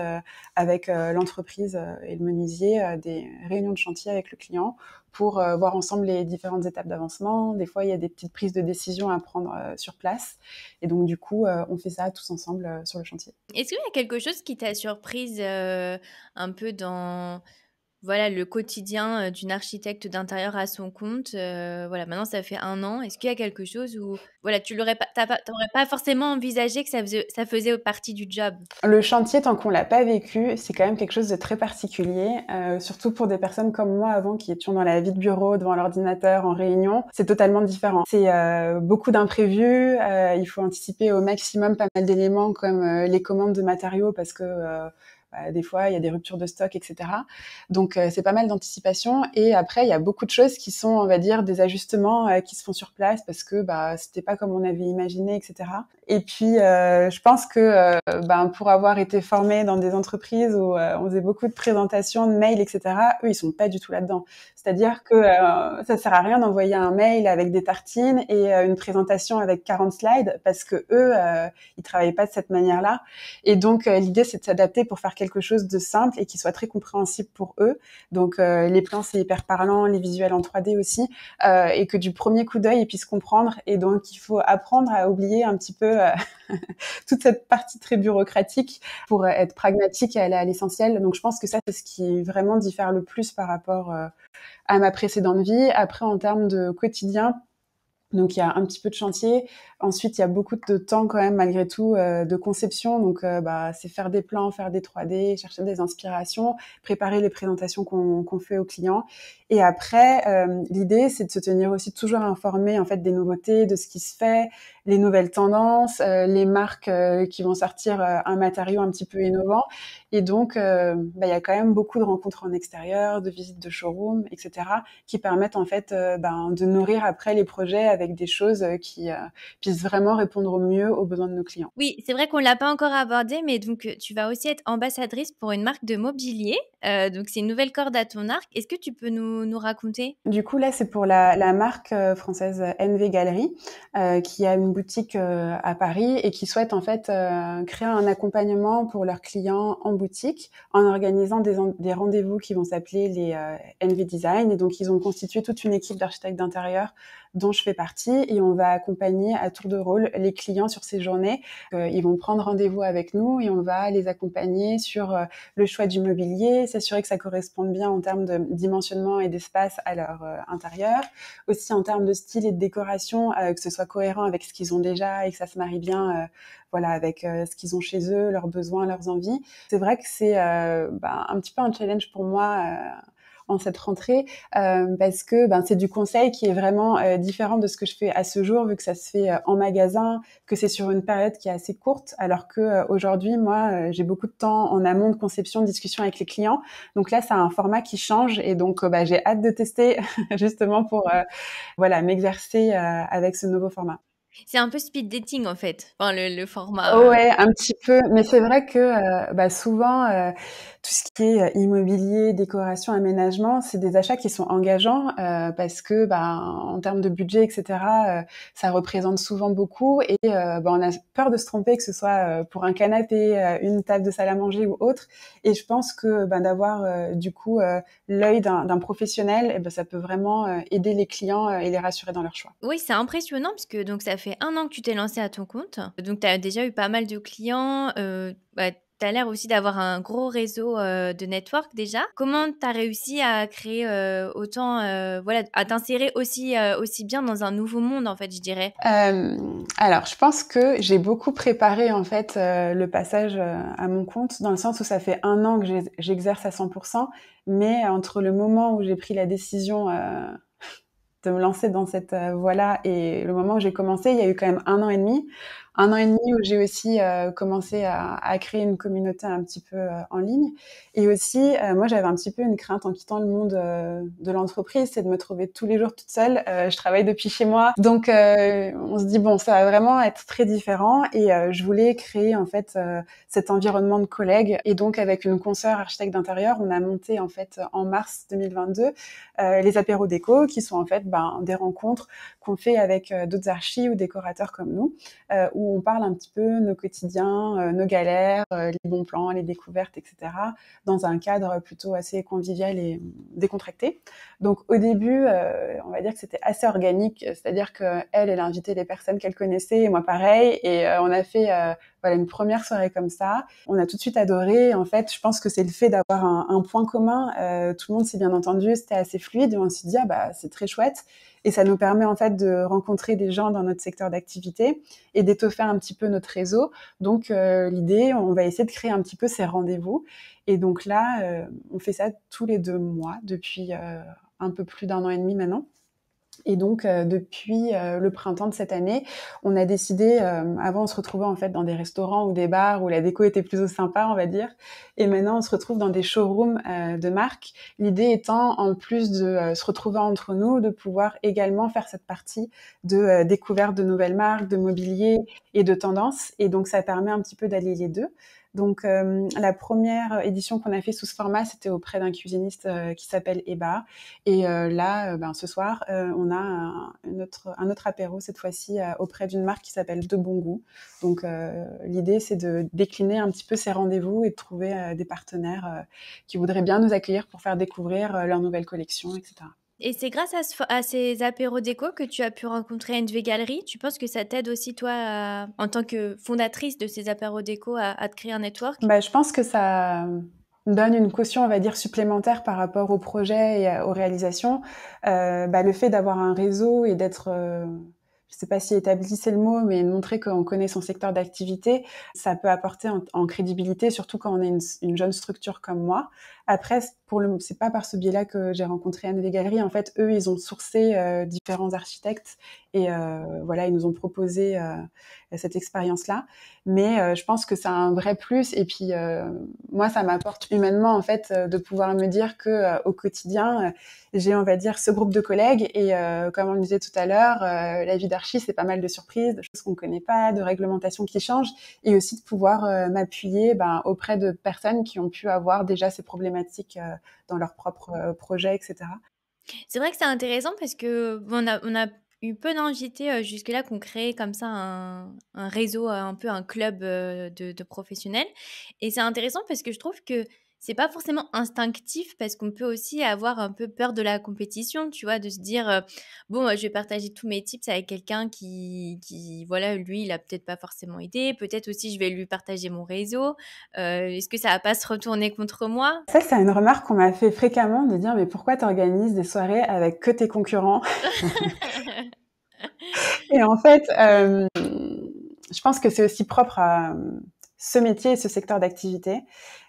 avec l'entreprise et le menuisier des réunions de chantier avec le client pour voir ensemble les différentes étapes d'avancement. Des fois, il y a des petites prises de décision à prendre sur place. Et donc, du coup, on fait ça tous ensemble sur le chantier. Est-ce qu'il y a quelque chose qui t'a surprise un peu dans voilà, le quotidien d'une architecte d'intérieur à son compte? Voilà, maintenant ça fait 1 an. Est-ce qu'il y a quelque chose où voilà, tu l'aurais pas, t'aurais pas forcément envisagé que ça faisait partie du job? Le chantier, tant qu'on l'a pas vécu, c'est quand même quelque chose de très particulier, surtout pour des personnes comme moi avant qui étions dans la vie de bureau, devant l'ordinateur, en réunion. C'est totalement différent. C'est beaucoup d'imprévus. Il faut anticiper au maximum pas mal d'éléments comme les commandes de matériaux parce que des fois, il y a des ruptures de stock, etc. Donc, c'est pas mal d'anticipation. Et après, il y a beaucoup de choses qui sont, on va dire, des ajustements qui se font sur place parce que c'était pas comme on avait imaginé, etc. Et puis, je pense que pour avoir été formée dans des entreprises où on faisait beaucoup de présentations, de mails, etc., eux, ils sont pas du tout là-dedans. C'est-à-dire que ça sert à rien d'envoyer un mail avec des tartines et une présentation avec 40 slides parce que eux, ils travaillent pas de cette manière-là. Et donc, l'idée, c'est de s'adapter pour faire quelque chose de simple et qui soit très compréhensible pour eux. Donc, les plans, c'est hyper parlant, les visuels en 3D aussi, et que du premier coup d'œil, ils puissent comprendre. Et donc, il faut apprendre à oublier un petit peu toute cette partie très bureaucratique pour être pragmatique et aller à l'essentiel. Donc, je pense que ça, c'est ce qui vraiment diffère le plus par rapport à ma précédente vie. Après, en termes de quotidien, donc il y a un petit peu de chantier. Ensuite, il y a beaucoup de temps quand même malgré tout de conception. Donc c'est faire des plans, faire des 3D, chercher des inspirations, préparer les présentations qu'on fait aux clients. Et après, l'idée c'est de se tenir aussi toujours informé en fait des nouveautés, de ce qui se fait, les nouvelles tendances, les marques qui vont sortir un matériau un petit peu innovant. Et donc il y a quand même beaucoup de rencontres en extérieur, de visites de showroom, etc. qui permettent en fait de nourrir après les projets avec des choses qui puissent vraiment répondre au mieux aux besoins de nos clients. Oui, c'est vrai qu'on l'a pas encore abordé, mais donc tu vas aussi être ambassadrice pour une marque de mobilier. Donc c'est une nouvelle corde à ton arc. Est-ce que tu peux nous raconter? Du coup, là, c'est pour la marque française NV Galerie, qui a une boutique à Paris et qui souhaite en fait créer un accompagnement pour leurs clients en boutique en organisant des rendez-vous qui vont s'appeler les NV Design. Et donc, ils ont constitué toute une équipe d'architectes d'intérieur dont je fais partie et on va accompagner à tour de rôle les clients sur ces journées. Ils vont prendre rendez-vous avec nous et on va les accompagner sur le choix du mobilier, s'assurer que ça corresponde bien en termes de dimensionnement et d'espace à leur intérieur, aussi en termes de style et de décoration, que ce soit cohérent avec ce qu'ils ont déjà et que ça se marie bien avec ce qu'ils ont chez eux, leurs besoins, leurs envies. C'est vrai que c'est un petit peu un challenge pour moi en cette rentrée parce que c'est du conseil qui est vraiment différent de ce que je fais à ce jour vu que ça se fait en magasin, que c'est sur une période qui est assez courte alors que aujourd'hui moi j'ai beaucoup de temps en amont de conception, de discussion avec les clients. Donc là, c'est un format qui change et donc j'ai hâte de tester justement pour m'exercer avec ce nouveau format. C'est un peu speed dating en fait, enfin, le format. Ouais, un petit peu, mais c'est vrai que souvent tout ce qui est immobilier, décoration, aménagement, c'est des achats qui sont engageants parce que en termes de budget, etc., ça représente souvent beaucoup et on a peur de se tromper, que ce soit pour un canapé, une table de salle à manger ou autre. Et je pense que d'avoir du coup l'œil d'un professionnel, ça peut vraiment aider les clients et les rassurer dans leur choix. Oui, c'est impressionnant parce que donc ça fait 1 an que tu t'es lancée à ton compte. Donc tu as déjà eu pas mal de clients. Tu as l'air aussi d'avoir un gros réseau de network déjà. Comment tu as réussi à créer autant, voilà, à t'insérer aussi bien dans un nouveau monde, en fait, je dirais? Alors, je pense que j'ai beaucoup préparé en fait le passage à mon compte, dans le sens où ça fait 1 an que j'exerce à 100%, mais entre le moment où j'ai pris la décision de me lancer dans cette voie-là et le moment où j'ai commencé, il y a eu quand même 1 an et demi. 1 an et demi où j'ai aussi commencé à créer une communauté un petit peu en ligne. Et aussi, moi, j'avais un petit peu une crainte en quittant le monde de l'entreprise, c'est de me trouver tous les jours toute seule. Je travaille depuis chez moi. Donc, on se dit, bon, ça va vraiment être très différent. Et je voulais créer, en fait, cet environnement de collègues. Et donc, avec une consoeur architecte d'intérieur, on a monté, en fait, en mars 2022, les apéros déco, qui sont en fait des rencontres qu'on fait avec d'autres archis ou décorateurs comme nous, où on parle un petit peu nos quotidiens, nos galères, les bons plans, les découvertes, etc., dans un cadre plutôt assez convivial et décontracté. Donc au début, on va dire que c'était assez organique, c'est-à-dire qu'elle invitait les personnes qu'elle connaissait, et moi pareil, et on a fait voilà, une première soirée comme ça. On a tout de suite adoré. En fait, je pense que c'est le fait d'avoir un point commun. Tout le monde s'est bien entendu, c'était assez fluide, et on s'est dit, ah bah, c'est très chouette. Et ça nous permet en fait de rencontrer des gens dans notre secteur d'activité et d'étoffer un petit peu notre réseau. Donc l'idée, on va essayer de créer un petit peu ces rendez-vous. Et donc là, on fait ça tous les 2 mois depuis un peu plus d'1 an et demi maintenant. Et donc, depuis le printemps de cette année, on a décidé, avant on se retrouvait en fait dans des restaurants ou des bars où la déco était plutôt sympa, on va dire, et maintenant on se retrouve dans des showrooms de marques. L'idée étant, en plus de se retrouver entre nous, de pouvoir également faire cette partie de découverte de nouvelles marques, de mobilier et de tendances. Et donc, ça permet un petit peu d'allier les deux. Donc, la première édition qu'on a fait sous ce format, c'était auprès d'un cuisiniste qui s'appelle Eba. Et là, ce soir, on a un autre apéro, cette fois-ci, auprès d'une marque qui s'appelle De Bon Goût. Donc, l'idée, c'est de décliner un petit peu ces rendez-vous et de trouver des partenaires qui voudraient bien nous accueillir pour faire découvrir leur nouvelle collection, etc. Et c'est grâce à ces apéros déco que tu as pu rencontrer NV Galerie. Tu penses que ça t'aide aussi, toi, en tant que fondatrice de ces apéros déco, à te créer un network? Je pense que ça donne une caution, on va dire, supplémentaire par rapport au projet et aux réalisations. Le fait d'avoir un réseau et d'être, je sais pas si établi c'est le mot, mais de montrer qu'on connaît son secteur d'activité, ça peut apporter en crédibilité, surtout quand on est une jeune structure comme moi. Après, c'est pas par ce biais-là que j'ai rencontré NV Galerie. En fait, eux, ils ont sourcé différents architectes et voilà, ils nous ont proposé cette expérience-là. Mais je pense que c'est un vrai plus. Et puis, moi, ça m'apporte humainement, en fait, de pouvoir me dire que au quotidien, j'ai, on va dire, ce groupe de collègues. Et comme on le disait tout à l'heure, la vie d'archi, c'est pas mal de surprises, de choses qu'on connaît pas, de réglementations qui changent. Et aussi de pouvoir m'appuyer auprès de personnes qui ont pu avoir déjà ces problématiques dans leurs propres projets, etc. C'est vrai que c'est intéressant parce que on a eu peu d'invités jusque-là qu'on crée comme ça un réseau, un peu un club de professionnels. Et c'est intéressant parce que je trouve que c'est pas forcément instinctif parce qu'on peut aussi avoir un peu peur de la compétition, tu vois, de se dire bon, je vais partager tous mes tips avec quelqu'un voilà, lui, il a peut-être pas forcément idée. Peut-être aussi, je vais lui partager mon réseau. Est-ce que ça va pas se retourner contre moi? Ça, c'est une remarque qu'on m'a fait fréquemment, de dire, mais pourquoi tu organises des soirées avec que tes concurrents? Et en fait, je pense que c'est aussi propre à ce métier et ce secteur d'activité.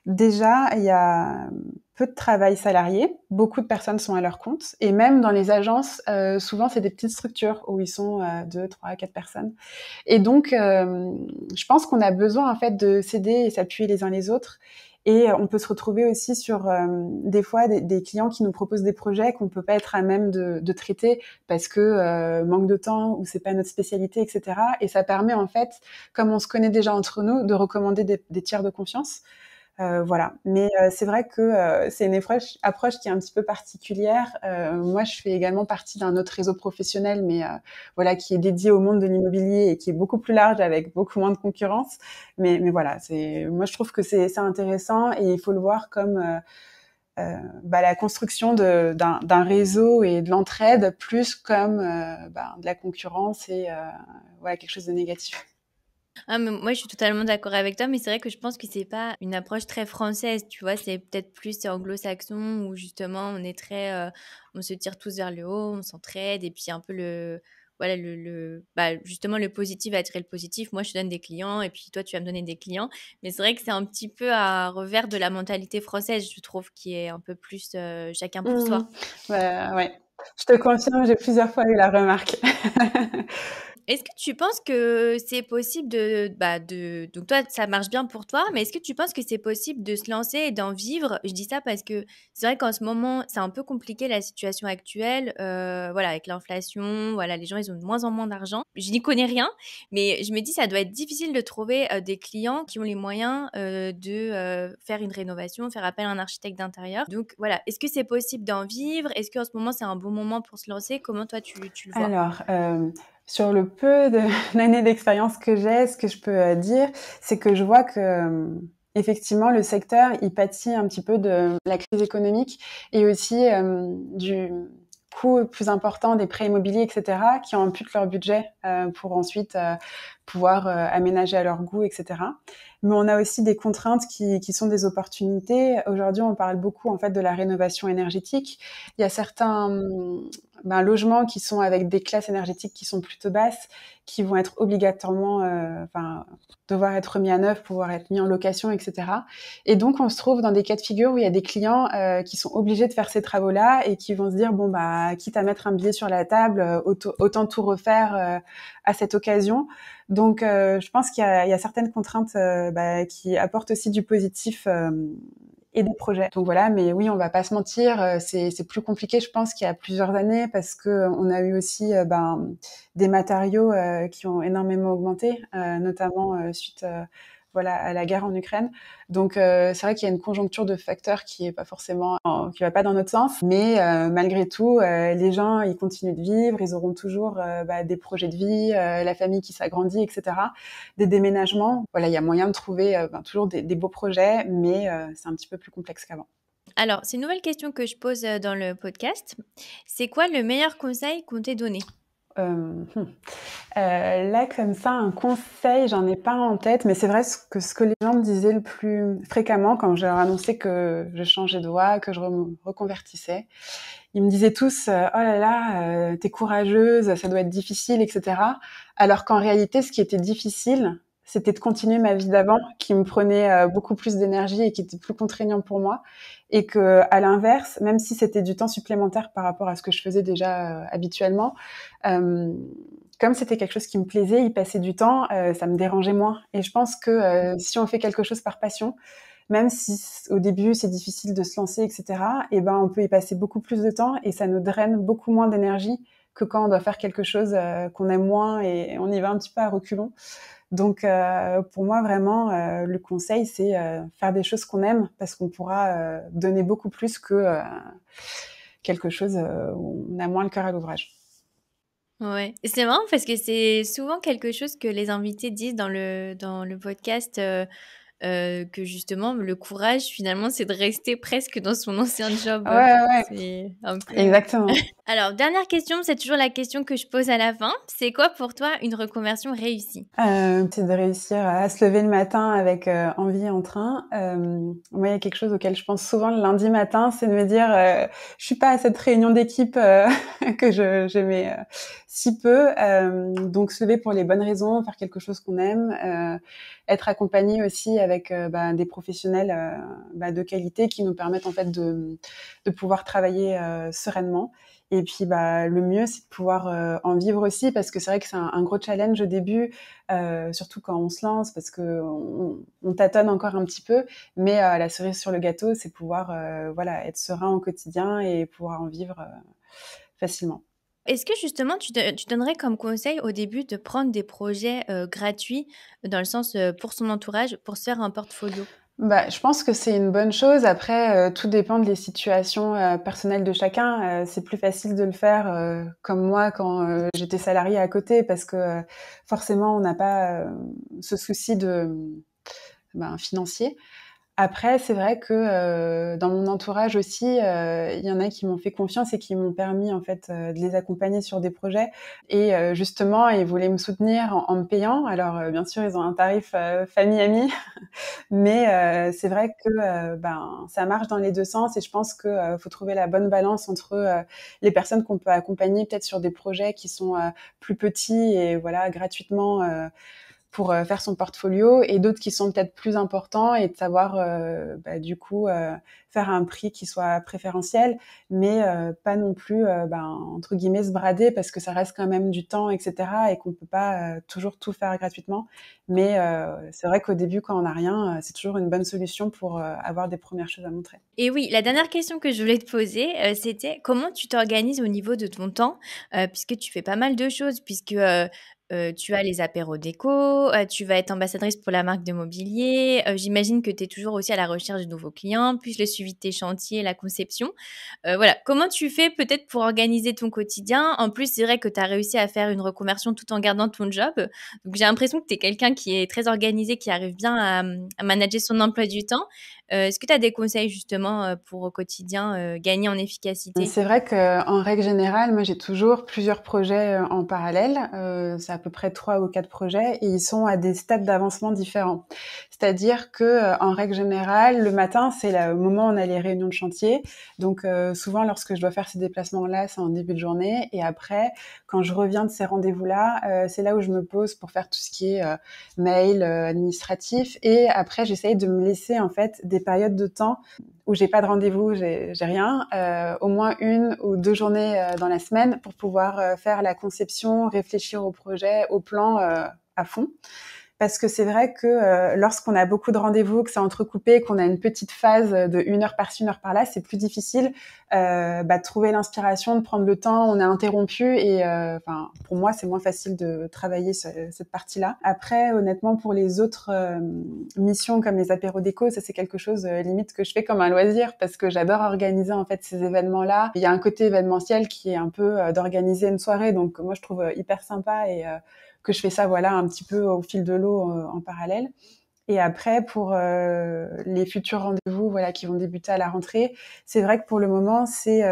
Déjà, il y a peu de travail salarié, beaucoup de personnes sont à leur compte, et même dans les agences, souvent c'est des petites structures où ils sont 2, 3, 4 personnes. Et donc, je pense qu'on a besoin en fait de s'aider et s'appuyer les uns les autres. Et on peut se retrouver aussi sur des fois des clients qui nous proposent des projets qu'on peut pas être à même de traiter parce que manque de temps ou c'est pas notre spécialité, etc. Et ça permet en fait, comme on se connaît déjà entre nous, de recommander des tiers de confiance. Voilà. Mais c'est vrai que c'est une approche qui est un petit peu particulière. Moi, je fais également partie d'un autre réseau professionnel, mais voilà, qui est dédié au monde de l'immobilier et qui est beaucoup plus large avec beaucoup moins de concurrence. Mais voilà, moi, je trouve que c'est intéressant et il faut le voir comme la construction d'un réseau et de l'entraide plus comme de la concurrence et voilà, quelque chose de négatif. Ah, mais moi, je suis totalement d'accord avec toi, mais c'est vrai que je pense que c'est pas une approche très française, tu vois, c'est peut-être plus anglo-saxon où justement on est très, on se tire tous vers le haut, on s'entraide et puis un peu voilà, bah, justement le positif va attirer le positif. Moi, je te donne des clients et puis toi, tu vas me donner des clients. Mais c'est vrai que c'est un petit peu à revers de la mentalité française, je trouve, qui est un peu plus chacun pour Mmh. soi. Bah, ouais. Je te confirme, j'ai plusieurs fois eu la remarque. Est-ce que tu penses que c'est possible donc toi, ça marche bien pour toi, mais est-ce que tu penses que c'est possible de se lancer et d'en vivre? Je dis ça parce que c'est vrai qu'en ce moment, c'est un peu compliqué la situation actuelle, voilà, avec l'inflation, voilà, les gens, ils ont de moins en moins d'argent. Je n'y connais rien, mais je me dis ça doit être difficile de trouver, des clients qui ont les moyens, faire une rénovation, faire appel à un architecte d'intérieur. Donc voilà, est-ce que c'est possible d'en vivre? Est-ce qu'en ce moment, c'est un bon moment pour se lancer? Comment toi tu le vois? Alors, sur le peu de d'années d'expérience que j'ai, ce que je peux, dire, c'est que je vois que, effectivement, le secteur, il pâtit un petit peu de la crise économique et aussi, du coût plus important des prêts immobiliers et cetera, qui amputent leur budget, pour ensuite, pouvoir, aménager à leur goût et cetera. Mais on a aussi des contraintes qui sont des opportunités. Aujourd'hui, on parle beaucoup, en fait, de la rénovation énergétique. Il y a certains, logements qui sont avec des classes énergétiques qui sont plutôt basses, qui vont être obligatoirement, devoir être mis à neuf, pouvoir être mis en location, etc. Et donc, on se trouve dans des cas de figure où il y a des clients qui sont obligés de faire ces travaux-là et qui vont se dire, bon, bah, quitte à mettre un billet sur la table, autant tout refaire à cette occasion. Donc, je pense qu'il y a certaines contraintes qui apportent aussi du positif et des projets. Donc voilà, mais oui, on va pas se mentir, c'est plus compliqué, je pense, qu'il y a plusieurs années parce que on a eu aussi des matériaux qui ont énormément augmenté, notamment suite voilà à la guerre en Ukraine. Donc c'est vrai qu'il y a une conjoncture de facteurs qui est pas forcément qui va pas dans notre sens, mais malgré tout, les gens ils continuent de vivre, ils auront toujours des projets de vie, la famille qui s'agrandit, etc. Des déménagements. Voilà, il y a moyen de trouver toujours des beaux projets, mais c'est un petit peu plus complexe qu'avant. Alors, c'est une nouvelle question que je pose dans le podcast. C'est quoi le meilleur conseil qu'on t'ait donné? Euh, hmm. Là, comme ça, un conseil, j'en ai pas en tête, mais c'est vrai ce que les gens me disaient le plus fréquemment quand je leur annonçais que je changeais de voie, que je me reconvertissais. Ils me disaient tous oh là là, t'es courageuse, ça doit être difficile, etc. Alors qu'en réalité, ce qui était difficile, c'était de continuer ma vie d'avant, qui me prenait beaucoup plus d'énergie et qui était plus contraignant pour moi, et que à l'inverse, même si c'était du temps supplémentaire par rapport à ce que je faisais déjà habituellement, euh, comme c'était quelque chose qui me plaisait, y passer du temps, ça me dérangeait moins. Et je pense que si on fait quelque chose par passion, même si au début c'est difficile de se lancer, etc., et ben on peut y passer beaucoup plus de temps et ça nous draine beaucoup moins d'énergie que quand on doit faire quelque chose qu'on aime moins et on y va un petit peu à reculons. Donc pour moi vraiment le conseil c'est faire des choses qu'on aime parce qu'on pourra donner beaucoup plus que quelque chose où on a moins le cœur à l'ouvrage. Ouais, et c'est marrant parce que c'est souvent quelque chose que les invités disent dans le podcast, que justement le courage finalement c'est de rester presque dans son ancien job. Ouais, ouais, C'est un peu. exactement. Alors, dernière question, c'est toujours la question que je pose à la fin. C'est quoi pour toi une reconversion réussie? C'est de réussir à se lever le matin avec envie et entrain. Moi, il y a quelque chose auquel je pense souvent le lundi matin, c'est de me dire je suis pas à cette réunion d'équipe que j'aimais si peu. Donc se lever pour les bonnes raisons, faire quelque chose qu'on aime, être accompagné aussi avec des professionnels de qualité qui nous permettent en fait de pouvoir travailler sereinement. Et puis le mieux c'est de pouvoir en vivre aussi parce que c'est vrai que c'est un gros challenge au début. Surtout quand on se lance, parce que on tâtonne encore un petit peu, mais la cerise sur le gâteau, c'est pouvoir être serein au quotidien et pouvoir en vivre facilement. Est-ce que justement tu donnerais comme conseil au début de prendre des projets gratuits, dans le sens pour son entourage, pour se faire un portfolio? Je pense que c'est une bonne chose. Après, tout dépend des situations personnelles de chacun. C'est plus facile de le faire comme moi quand j'étais salariée à côté, parce que forcément, on n'a pas ce souci de financier. Après, c'est vrai que dans mon entourage aussi, il y en a qui m'ont fait confiance et qui m'ont permis en fait de les accompagner sur des projets. Et justement, ils voulaient me soutenir en me payant. Alors bien sûr, ils ont un tarif famille-amis, mais c'est vrai que ça marche dans les deux sens. Et je pense que faut trouver la bonne balance entre les personnes qu'on peut accompagner peut-être sur des projets qui sont plus petits et voilà gratuitement. Pour faire son portfolio, et d'autres qui sont peut-être plus importants, et de savoir du coup faire un prix qui soit préférentiel, mais pas non plus entre guillemets se brader, parce que ça reste quand même du temps, etc., et qu'on peut pas toujours tout faire gratuitement. Mais c'est vrai qu'au début, quand on n'a rien, c'est toujours une bonne solution pour avoir des premières choses à montrer. Et oui, la dernière question que je voulais te poser, c'était comment tu t'organises au niveau de ton temps, puisque tu fais pas mal de choses, puisque tu as les apéros déco, tu vas être ambassadrice pour la marque de mobilier, j'imagine que tu es toujours aussi à la recherche de nouveaux clients, plus le suivi de tes chantiers, la conception. Voilà, comment tu fais peut-être pour organiser ton quotidien? En plus, c'est vrai que tu as réussi à faire une reconversion tout en gardant ton job. Donc j'ai l'impression que tu es quelqu'un qui est très organisé, qui arrive bien à manager son emploi du temps. Est-ce que tu as des conseils justement pour au quotidien gagner en efficacité? C'est vrai qu'en règle générale, moi j'ai toujours plusieurs projets en parallèle. C'est à peu près 3 ou 4 projets, et ils sont à des stades d'avancement différents. C'est-à-dire que en règle générale, le matin, c'est le moment où on a les réunions de chantier. Donc souvent, lorsque je dois faire ces déplacements-là, c'est en début de journée. Et après, quand je reviens de ces rendez-vous-là, c'est là où je me pose pour faire tout ce qui est mail, administratif. Et après, j'essaye de me laisser en fait des périodes de temps où j'ai pas de rendez-vous, j'ai rien, au moins 1 ou 2 journées dans la semaine pour pouvoir faire la conception, réfléchir au projet, au plan à fond. Parce que c'est vrai que lorsqu'on a beaucoup de rendez-vous, que c'est entrecoupé, qu'on a une petite phase de 1 heure par-ci, 1 heure par-là, c'est plus difficile de trouver l'inspiration, de prendre le temps. On est interrompu, et pour moi, c'est moins facile de travailler cette partie-là. Après, honnêtement, pour les autres missions comme les apéros déco, ça c'est quelque chose limite que je fais comme un loisir, parce que j'adore organiser en fait ces événements-là. Il y a un côté événementiel qui est un peu d'organiser une soirée, donc moi je trouve hyper sympa, et que je fais ça voilà un petit peu au fil de l'eau en parallèle. Et après, pour les futurs rendez-vous voilà qui vont débuter à la rentrée, c'est vrai que pour le moment, c'est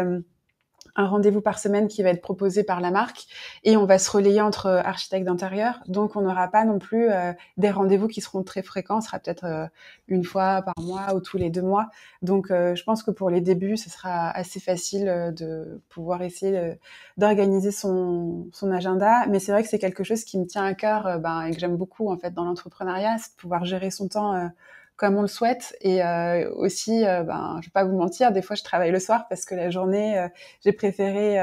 un rendez-vous par semaine qui va être proposé par la marque, et on va se relayer entre architectes d'intérieur. Donc, on n'aura pas non plus des rendez-vous qui seront très fréquents. Ce sera peut-être 1 fois par mois ou tous les 2 mois. Donc, je pense que pour les débuts, ce sera assez facile de pouvoir essayer d'organiser son agenda. Mais c'est vrai que c'est quelque chose qui me tient à cœur et que j'aime beaucoup en fait dans l'entrepreneuriat, c'est de pouvoir gérer son temps comme on le souhaite. Et aussi, je vais pas vous mentir, des fois je travaille le soir parce que la journée, j'ai préféré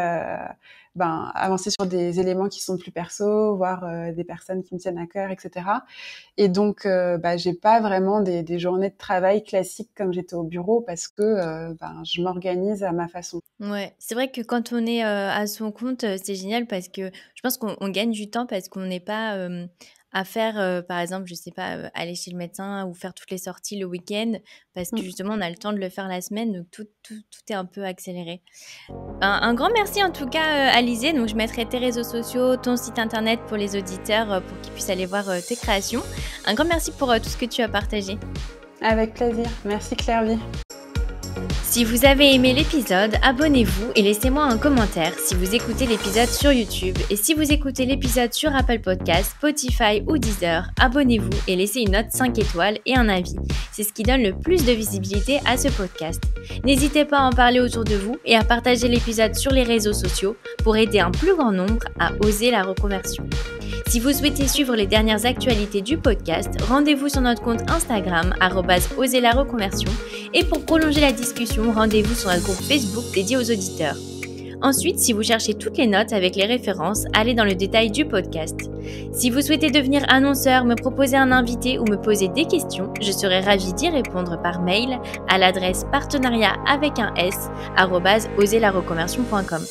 avancer sur des éléments qui sont plus perso, voir des personnes qui me tiennent à cœur, etc. Et donc, j'ai pas vraiment des journées de travail classiques comme j'étais au bureau, parce que je m'organise à ma façon. Ouais, c'est vrai que quand on est à son compte, c'est génial parce que je pense qu'on gagne du temps parce qu'on n'est pas à faire, par exemple, je sais pas, aller chez le médecin ou faire toutes les sorties le week-end, parce que justement, on a le temps de le faire la semaine, donc tout est un peu accéléré. Un grand merci en tout cas, Alizée. Donc, je mettrai tes réseaux sociaux, ton site internet pour les auditeurs, pour qu'ils puissent aller voir tes créations. Un grand merci pour tout ce que tu as partagé. Avec plaisir. Merci Claire-Vie. Si vous avez aimé l'épisode, abonnez-vous et laissez-moi un commentaire si vous écoutez l'épisode sur YouTube. Et si vous écoutez l'épisode sur Apple Podcasts, Spotify ou Deezer, abonnez-vous et laissez une note 5 étoiles et un avis. C'est ce qui donne le plus de visibilité à ce podcast. N'hésitez pas à en parler autour de vous et à partager l'épisode sur les réseaux sociaux pour aider un plus grand nombre à oser la reconversion. Si vous souhaitez suivre les dernières actualités du podcast, rendez-vous sur notre compte Instagram @oserlareconversion, et pour prolonger la discussion, rendez-vous sur notre groupe Facebook dédié aux auditeurs. Ensuite, si vous cherchez toutes les notes avec les références, allez dans le détail du podcast. Si vous souhaitez devenir annonceur, me proposer un invité ou me poser des questions, je serai ravie d'y répondre par mail à l'adresse partenariat@oserlareconversion.com.